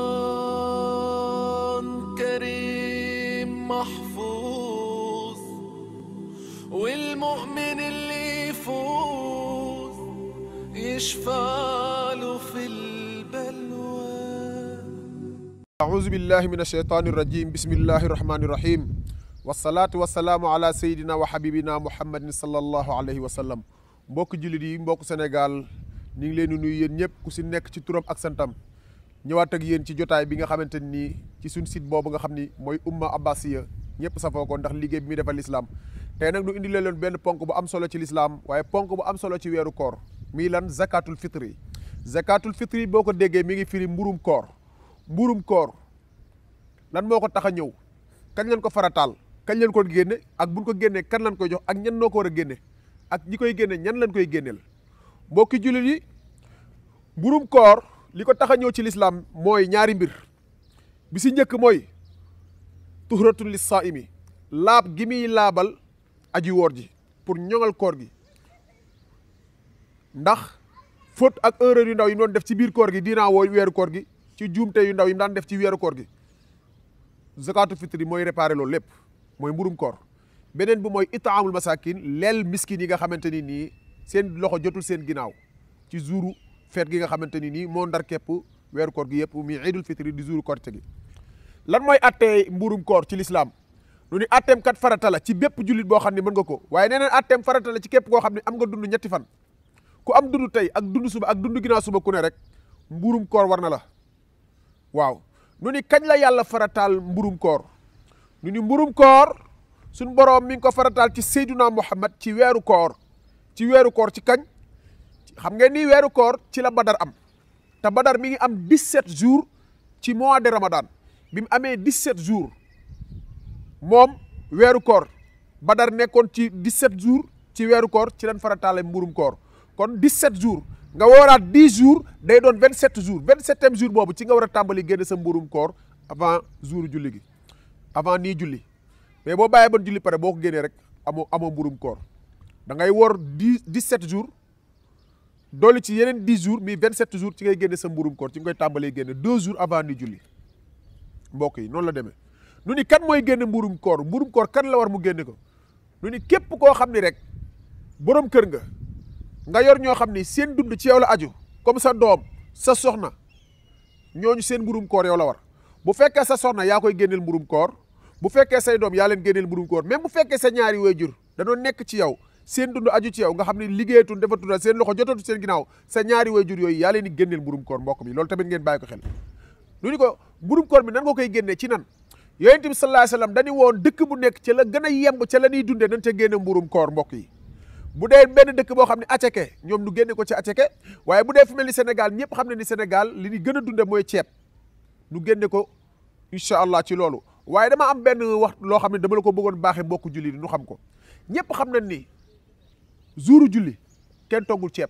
قرآن كريم محفوظ والمؤمن اللي يفوز يشفع له في البلوى. أعوذ بالله من الشيطان الرجيم. بسم الله الرحمن الرحيم والصلاة والسلام على سيدنا وحبيبنا محمد صلى الله عليه وسلم. mbokk jullit yi, mbokk Sénégal, ñu ngi leen di nuyu yéen ñëpp ku si nekk ci turam ak santam ñëwaat ak yéen ci jotaay bi nga xamante ni ci suñ site boobu nga xam ni mooy Umma Abbasiya ñëpp safoo ko ndax liggéey bi muy defal l'islam. tey nag nu indi leen benn ponk bu am solo ci l'islam, waaye ponk bu am solo ci weeru koor mii lan zakatul fitri. Zakatul fitri boo ko déggee mi ngi firi mburum koor. mburum koor lan moo ko tax a ñëw, kañ leen ko farataal, kañ leen ko génne, ak buñ ko génnee kan lañ koy jox, ak ñan noo ko war a génne, ak ñi koy génne ñan lañ koy génneel. mbokki jullit yi, mburum koor li ko tax a ñëw ci lislaam mooy ñaari mbir. bi si njëkk mooy tuhratul lis saimi, laab gi muy laabal aji woor ji pour ñoŋal koor gi. ndax faute ak erreur yu ndaw yi doon def ci biir koor gi dinaa woo weeru koor gi, ci juumte yu ndaw yi daan def ci weeru koor gi, zakatul fitri mooy réparé loolu lépp, mooy mburum koor. beneen bi mooy itaamul masakin, leel miskin yi nga xamante ni nii seen loxo jotul seen ginnaaw ci jouru feet gi nga xamante ni nii moo ndar képp weeru koor gi yëpp muy iidul fitri di jouru korite gi. lan mooy attee mburum koor ci lislaam? lu ni atteem kat farata la ci bépp jullit boo xam ne mën nga ko, waaye neneen atteem farata la ci képp koo xam ne am nga dund ñetti fan. ku am dund tey ak dund suba ak dund ginnaaw suba ku ne rek mburum koor war na la. waaw nu ni kañ la yàlla farataal mburum koor? nu ni mburum koor suñ boroom mi ngi ko farataal ci Seydina Muhammad ci weeru koor. ci weeru koor ci kañ? xam ngeen ni weeru koor ci la Badar am, te Badar mi ngi am 17 jours ci mois de Ramadan. bi mu amee 17 jours moom weeru koor, Badar nekkoon ci 17 jours ci weeru koor ci lañ farataale mburum koor. kon 17 jours nga wooraat 10 jours day doon 27 jours. 27e jour boobu ci nga war a tàmbali génne sa mburum koor avant jour julli gi, avant nii julli. mais boo bàyyee ban julli pare boo ko génnee rek amoo mburum koor. da ngay woor 17 jours dolli ci yeneen 10 jours mi 27 jours ci ngay génne sa mburum koor, ci nga koy tàmbalee génne 2 jours avant ni julli. mbokk yi noonu la demee. nu ni kan mooy génne mburum koor? mburum koor kan la war mu génne ko? nu ni képp koo xam ni rek borom kër nga yor ñoo xam ni seen dund ci yow la aju, comme sa doom, sa soxna, ñooñu seen mburum koor yow la war. bu fekkee sa soxna yaa koy génneel mburum koor, bu fekkee say doom yaa leen génneel mburum koor, même bu fekkee sa ñaari waajur dañoo nekk ci yow, seen dund aju ci yow, nga xam ne liggéeyatul defatul seen loxo jotatu seen ginnaaw, sa ñaari waajur yooyu yaa leen di génneel mburum koor. mbokk mi loolu tamit ngeen bàyyi ko xel. lu ni ko mburum koor bi nan nga koy génnee ci nan? Yonent bi sallallahu alayhi wasallam dañu woon dëkk bu nekk ca la gën a yemb ca la ñuy dundee nañ ca génne mburum koor. mbokk yi, bu dee benn dëkk boo xam ne aceke, ñoom ñu génne ko ci aceke, waaye bu dee fu mel ni Sénégal, ñëpp xam ne ni Sénégal li ñu gën a dunde mooy ceeb, ñu génne ko incha allah ci loolu. waaye dama am benn wax loo xam ne dama la ko bëggoon baaxee mbokku julli nu xam ko. ñëpp xam nañ ni jouru julli kenn toggul ceeb,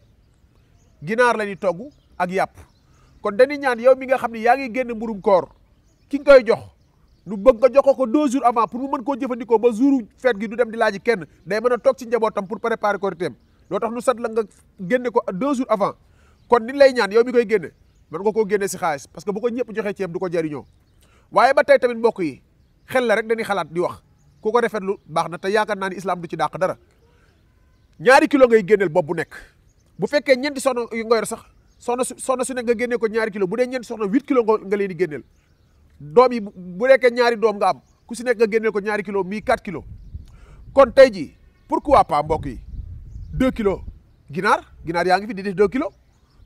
ginaar la ñuy togg ak yàpp. kon dañuy ñaan yow mi nga xam ne yaa ngi génne mburum koor, ki nga koy jox nu bëgg nga jox ko 2 jours avant pour mu mën koo jëfandikoo ba jouru feet gi du dem di laaji kenn, day mën a toog ci njabootam pour préparer koriteem. loo tax nu sat la nga génne ko 2 jours avant. kon ni lay ñaan yow mi koy génne mën nga koo génne si xaalis, parce que bu ko ñëpp joxee ceeb du ko jariñoo. waaye ba tey tamit mbokk yi, xel la rek dañuy xalaat di wax, ku ko rafetlu baax na, te yaakaar naa ni islam du ci dàq dara. 2 kilo ngay génneel bopp bu nekk. bu fekkee ñeenti soxna nga yor sax soxna su nekk nga génnee ko 2 kilo, bu dee ñeenti soxna 8 kilo nga leen di génneel. doom yi bu nekkee ñaari doom nga am, ku si nekk nga génneel ko 2 kilo mi 4 kilo. kon tey jii pourquoi pas mbokk yi 2 kilos ginaar yaa ngi fi di def 2 kilos,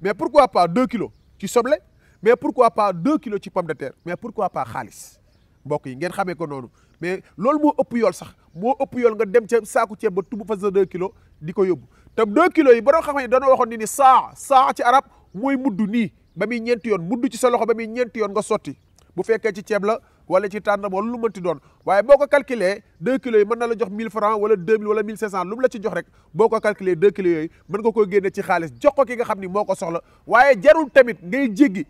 mais pourquoi pas 2 kilos ci soble, mais pourquoi pas 2 kilos ci pomme de terre, mais pourquoi pas xaalis. mbokk yi ngeen xamee ko noonu. mais loolu moo ëpp yool sax, moo ëpp yool nga dem ca saaku ceeb ba tubb fa sa 2 kilos di ko yóbbu. te 2 kilos yi ba doon xam ne dañoo waxoon ni saa ci arab mooy mudd nii ba muy ñeenti yoon, mudd ci sa loxo ba muy ñeenti yoon nga sotti. bu fekkee ci ceeb la wala ci tàndam wala lu mënti doon, waaye boo ko calculé 2 kilos yi mën na la jox 1000 francs wala 2000 wala 1500, lu mu la ci jox rek boo ko calculé 2 kilos yooyu mën nga koo génne ci xaalis jox ko ki nga xam ni moo ko soxla. waaye jarul tamit ngay jéggi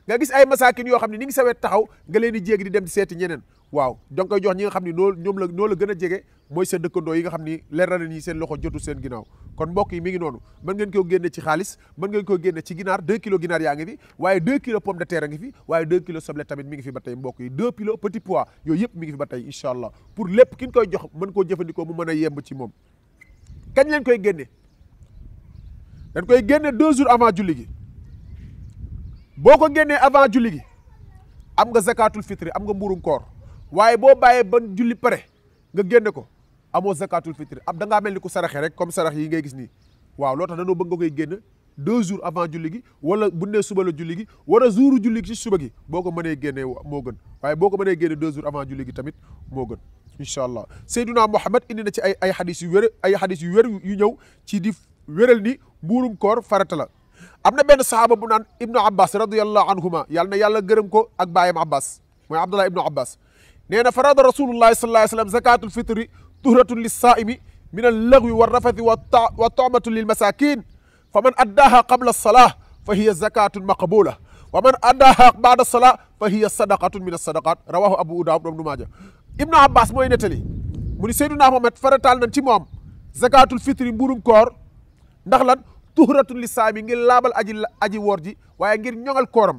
nga gis ay masaakin yoo xam ne ni ngi sa wet taxaw nga leen di jéggi di dem di seeti ñeneen waaw donc koy jox ñi nga xam ne noo la gën a jege mooy sa dëkkandoo yi nga xam ni leer na ni seen loxo jotu seen ginnaaw kon mbokk yi mi ngi noonu mën ngeen koo génne ci xaalis mën ngeen koo génne ci ginaar 2 kilos ginaar yaa ngi fi waaye 2 kilos pomme de terre a ngi fi waaye 2 kilos soble tamit mi ngi fi ba tey mbokk yi 2 kilos petit pois yooyu yëpp mi ngi fi ba tey incha allah pour lépp ki ñu koy jox mën koo jëfandikoo mu mën a yemb ci moom kañ leen koy génne dañ koy génne 2 jours avant julli gi boo ko génnee avant julli gi am nga zakatul fitri am nga mburum koor waaye boo bàyyee ba julli pare nga génne ko amoo zakatul fitri ab da ngaa mel ni ku saraxe rek comme sarax yi ngay gis nii waaw loo tax dañoo bëgg nga koy génn 2 jours avant julli gi wala bu nee suba la julli gi wala jouru julli gi ci suba gi boo ko mënee génnee moo gën waaye boo ko mënee génne 2 jours avant julli gi tamit moo gën incha allah Seydina Muhammad indi na ci ay xadis yu wér yu ñëw ci di wéral ni mbuurum koor farata la am na benn sahaaba bu naan ibnu abbas radiyallahu anhuma yàlla na yàlla gërëm ko ak baayam abbas mooy abdullah ibnu abbas nee na farada rasulullahi sallallahu alayhi wa sallam zakatul fitri tuhratun lissaimi min allagwi warrafathi wa tamatun lilmasakin fa man addaaha qabla alsalah fa hiya zakatun maqbula wa man addaaha ba'da alsalah fa hiya sadaqatun min alsadaqat rawahu abu daawud ibnu maaja ibnu abbas mooy nettali mu ni seyduna Muhammad farataal nañ ci moom zakatul fitri mburum koor ndax lan tuhratun li saami ngir laabal aji woor ji waaye ngir ñoŋal kooram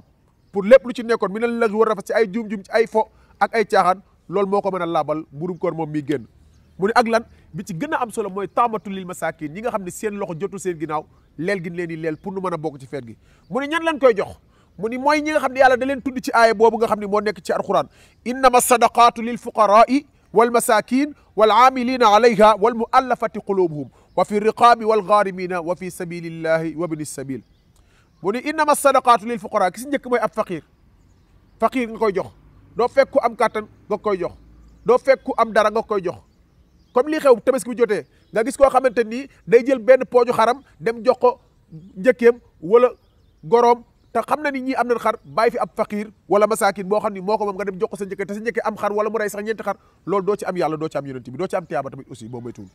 pour lépp lu ci nekkoon mi ne lëg war rafet ci ay juum-juum ci ay fo ak ay caaxaan loolu moo ko mën a laabal mburum koor moom miy génn mu ne ak lan bi ci gën a am solo mooy taamatul lil masakin ñi nga xam ne seen loxo jotul seen ginnaaw leel gi leen di leel pour nu mën a bokk ci feet gi mu ne ñan lañ koy jox mu ni mooy ñi nga xam ne yàlla da leen tudd ci aaya boobu nga xam ne moo nekk ci alquran innama sadaqatu lil fuqarai wal masakin wal amilina alayha wal muallafati qulubuhum wa fi riqaabi wal gaarimina wa fi sabilillahi wa bni sabil mu ni innama sadaqatu lil fuqara ki si njëkk mooy ab faqir nga koy jox doo fekk ku am kàttan nga koy jox doo fekk ku am dara nga koy jox comme lii xew tabaski bi jotee nga gis koo xamante nii day jël benn pooju xaram dem jox ko njëkkeem wala goroom te xam na ni ñii am nañ xar bàyyi fi ab faqir wala masakin boo xam ni moo ko moom nga dem jox ko sa njëkke te sa njëkke am xar wala mu rey sax 4 xar loolu doo ci am yàlla doo ci am yonent bi doo ci am tiyaaba tamit aussi boo moytuwul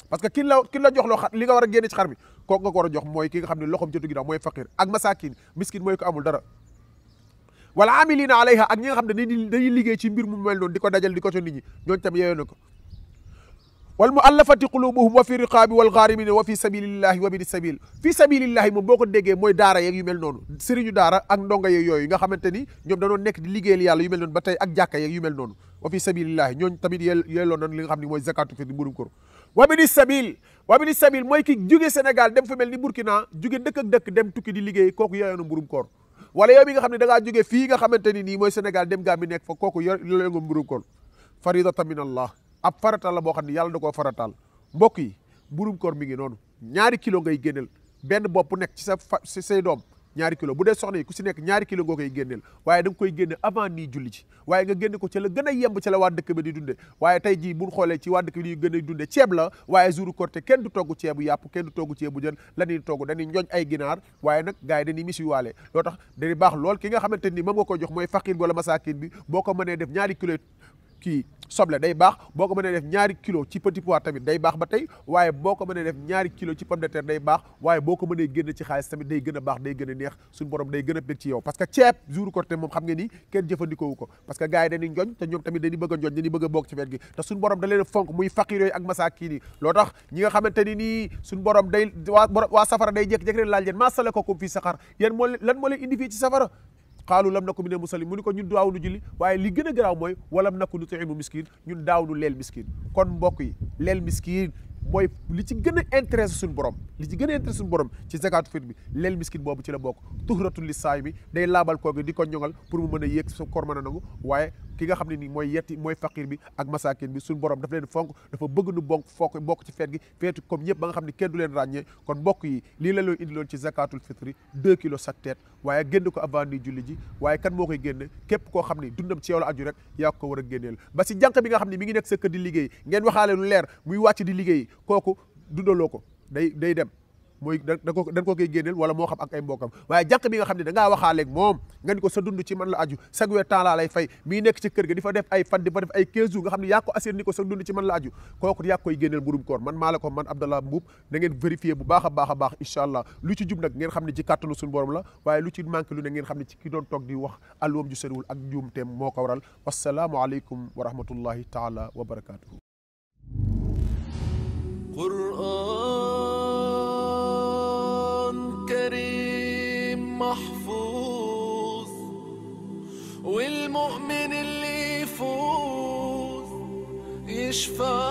parce que ki la jox loo xar li nga war a génne ci xar bi kooku nga ko war a jox mooy ki nga xam ne loxoom jotu ginnaaw mooy faqir ak masakin miskin mooy ko amul dara wala amilina alayha ak ñi nga xam ne dañuy liggéey ci mbir mu mel noonu di ko dajal di ko co nit ñi ñooñu tam yeeyoo na ko wal muallafati qulubuhum wa fi riqaabi wal gaarimina wa fi sabilillahi wa bini sabil fi sabilillahi moom boo ko déggee mooy daara yeeg yu mel noonu sëriñu daara ak ndonga yeeg yooyu nga xamante ni ñoom dañoo nekk di liggéeyal yàlla yu mel noonu ba tey ak jàkka yeeg yu mel noonu wa fi sabilillahi ñooñu tamit yeeloo nañ li nga xam ne mooy zakatu fi di mburum koor wa bini sabil mooy ki jóge Sénégal dem fa mel ni Burkina jóge dëkk ak dëkk dem tukki di liggéey kooku yeeyoo na mburum koor wala yow mi nga xam ne da ngaa jóge fii nga xamante ni nii mooy Sénégal dem gaa mi nekk fa kooku yeeyoo nga mburum koor faridatan min Allah ab faratal la boo xam ne yàlla da koo farataal mbokk yi mburum koor mi ngi noonu 2 kilo ngay génneel benn bopp nekk ci say doom 2 kilo bu dee soxna yi ku si nekk 2 kilo nga koy génneel waaye da nga koy génne avant nii julli ci waaye nga génne ko ca la gën a yemb ca la waa dëkk bi di dunde waaye tey jii buñ xoolee ci waa dëkk bi di gën a dunde ceeb la waaye jouru koor te kenn du togg ceebu yàpp kenn du togg ceebu jën la ñuy togg dañuy njoñ ay ginaar waaye nag gars yi dañuy mis yu waale loo tax dañuy baax lool ki nga xamante ni moom nga koy jox mooy faqir bi wala masakin bi boo ko mënee def 2 kilo kii soble day baax boo ko mënee def 2 kilo ci petit pois tamit day baax ba tey waaye boo ko mënee def 2 kilo ci pomme de terre day baax waaye boo ko mënee génn ci xaalis tamit day gën a baax day gën a neex suñu borom day gën a bég ci yow parce que ceeb jour Korité moom xam nga ni kenn jëfandikoowu ko parce que gars yi dañuy njoñ te ñoom tamit dañuy bëgg a njoñ dañuy bëgg a bokk ci feet gi te suñu borom da leen a fonk muy faqir yooyu ak masaakin yi loo tax ñi nga xamante ni nii suñu borom day waa safara day jékki-jékki leen laaj leen maa salakakum fii saqar yéen lan moo leen indi fii ci safara qaalu lam naku minal musallin mu ni ko ñun daawnu julli waaye li gën a garaaw mooy walam naku nut'imu miskin ñun daawnu leel miskin kon mbokk yi leel miskin mooy li ci gën a intéressé suñu borom li ci gën a intéressé suñu borom ci zakatu fit bi leel miskin boobu ci la bokk tuhratul li saay mi day laabal koor gi di ko ñoŋal pour mu mën a yéeg sa koor mën a nangu waaye ki nga xam ne nii mooy faqir bi ak masakin bi suñu borom dafa leen fonk dafa bëgg nu bokk ci feet gi feetu comme ñëpp ba nga xam ne kenn du leen ràññee kon mbokk yi lii la loo indi loon ci zakatul fitri 2 kilos chaque tête waaye génn ko avant ni julli ji waaye kan moo koy génne képp koo xam ne dundam ci yow la aju rek yaa ko war a génneel ba si jànq bi nga xam ne mi ngi nekk sa kër di liggéey ngeen waxaale lu leer muy wàcc di liggéey kooku dundaloo ko day dem mooy dañ ko koy génneel wala moo xam ak ay mbokkam waaye jànq bi nga xam ne da ngaa waxaaleeg moom nga ni ko sa dund ci man la aju chaque weer temps laa lay fay mii nekk ci kër ga di fa def ay fan di fa def ay 15 jours nga xam ne yaa ko assuré ni ko sa dund ci man la aju kooku yaa koy génneel mburum koor man maa la ko man Abdallah Mboup na ngeen vérifier bu baax a baax incha allah lu ci jub nag ngeen xam ne ci kàttanu suñu borom la waaye lu ci manqué lu ne ngeen xam ne ci ki doon toog di wax alluwam ju soriwul ak njuumteem moo ko waral wassalaamu aleykum wa rahmatullahi taala wa barakatuhu قرآن كريم محفوظ والمؤمن اللي يفوز يشفع